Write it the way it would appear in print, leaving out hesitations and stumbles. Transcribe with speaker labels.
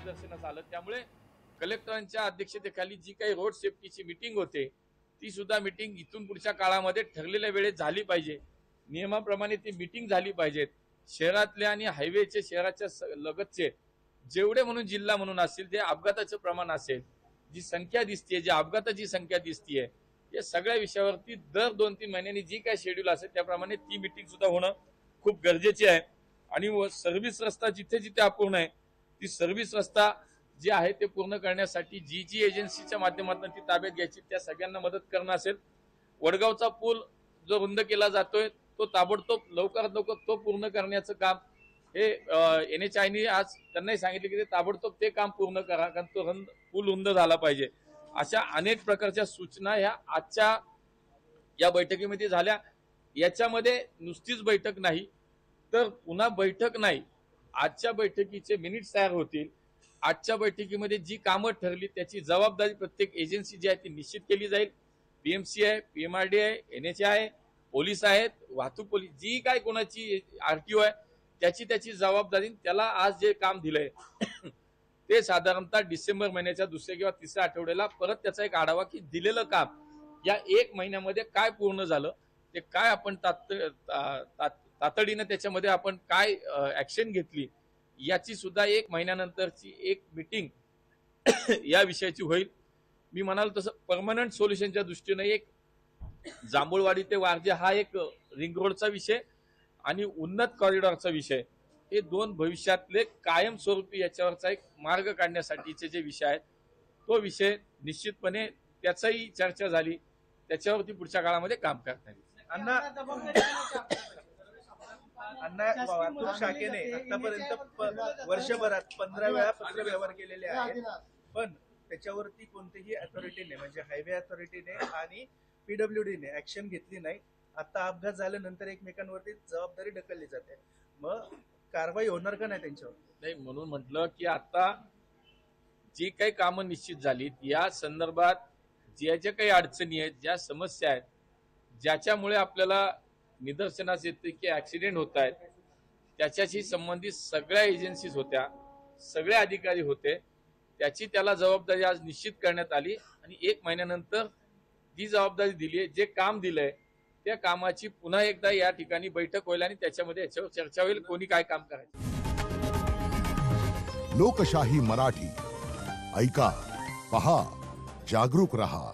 Speaker 1: निदर्शनास आलं। त्यामुळे कलेक्टरांच्या अध्यक्षतेखाली जी काही रोड सेफ्टीची मीटिंग होते ती सुद्धा मीटिंग इथून पुढच्या काळामध्ये ठरलेल्या वेळेत झाली पाहिजे, नियमाप्रमाणे ती मीटिंग झाली पाहिजेत। शहरातले आणि हायवेचे शहराच्या लगतचे जेवढे म्हणून जिल्हा म्हणून असतील ते अपघाताचं प्रमाण असेल, जी संख्या दिसते, जी अपघाताची संख्या दिसतीये, या सगळ्या विषयावरती दर 2-3 महिन्यांनी जी काय शेड्यूल असेल त्याप्रमाणे ती मीटिंग सुद्धा होणं खूप गरजेची आहे। आणि सर्व्हिस रस्ता जिथे जिथे अपूर्ण आहे ती सर्व्हिस रस्ता जे आहे ते पूर्ण करण्यासाठी जी एजन्सीच्या माध्यमातून ती ताब्यात घ्यायची, त्या सगळ्यांना मदत करणं असेल। वडगावचा पूल जो रुंद केला जातोय तो ताबडतोब लवकरात लवकर तो पूर्ण करण्याचं काम हे NHAIने आज त्यांनाही सांगितलं की ते ताबडतोब ते काम पूर्ण करा, कारण तो पूल रुंद झाला पाहिजे। अशा अनेक प्रकारच्या सूचना ह्या आजच्या या बैठकीमध्ये झाल्या। याच्यामध्ये नुसतीच बैठक नाही तर पुन्हा बैठक नाही, आजच्या बैठकीचे मिनिट्स तयार होतील। आजच्या बैठकीमध्ये जी कामं ठरली त्याची जबाबदारी प्रत्येक एजन्सी जी आहे ती निश्चित केली जाईल। PMC आहे, PMRD आहे, NHAI, पोलीस आहेत, वाहतूक पोलीस, जी काय कोणाची RTO आहे त्याची जबाबदारी, त्याला आज जे काम दिलंय ते साधारणतः डिसेंबर महिन्याच्या दुसऱ्या किंवा तिसऱ्या आठवड्याला परत त्याचा एक आढावा की दिलेलं काम या 1 महिन्यामध्ये काय पूर्ण झालं, ते काय आपण तातडीनं त्याच्यामध्ये आपण काय ऍक्शन घेतली, याची सुद्धा 1 महिन्यानंतरची एक मीटिंग या विषयाची होईल। मी म्हणाल तसं परमनंट सोल्युशनच्या दृष्टीने एक जांभूळवाडी ते वारजे हा एक रिंग रोडचा विषय आणि उन्नत कॉरिडॉरचा विषय, हे 2 भविष्यातले कायमस्वरूपी याच्यावरचा एक मार्ग काढण्यासाठीचे जे विषय आहेत तो विषय निश्चितपणे त्याचाही चर्चा झाली, त्याच्यावरती पुढच्या काळामध्ये काम करता येईल।
Speaker 2: अण्णा वाहतूक शाखेने आतापर्यंत वर्षभरात 15 वेळा पत्र व्यवहार केलेले आहेत, पण त्याच्यावरती कोणतीही अथॉरिटीने म्हणजे हायवे अथॉरिटीने आणि PWDने ऍक्शन घेतली नाही। आता अपघात झाल्यानंतर एकमेकांवरती जबाबदारी ढकलली जाते, मग कारवाई होणार का नाही त्यांच्यावर?
Speaker 1: नाही, म्हणून म्हटलं की आता जी काही कामं निश्चित झाली या संदर्भात ज्या ज्या काही अडचणी आहेत, ज्या समस्या आहेत, ज्याच्यामुळे आपल्याला निदर्शनास येते की ऍक्सिडेंट होत आहेत, त्याच्याशी संबंधित सगळ्या एजन्सीज होत्या, सगळे अधिकारी होते, त्याची त्याला जबाबदारी आज निश्चित करण्यात आली आणि 1 महिन्यानंतर जी जबाबदारी दिली आहे, जे काम दिलंय त्या कामाची पुन्हा एकदा या ठिकाणी बैठक होईल आणि त्याच्यामध्ये याच्यावर चर्चा होईल कोणी काय काम करायचं।
Speaker 3: लोकशाही मराठी ऐका, पहा, जागरूक रहा।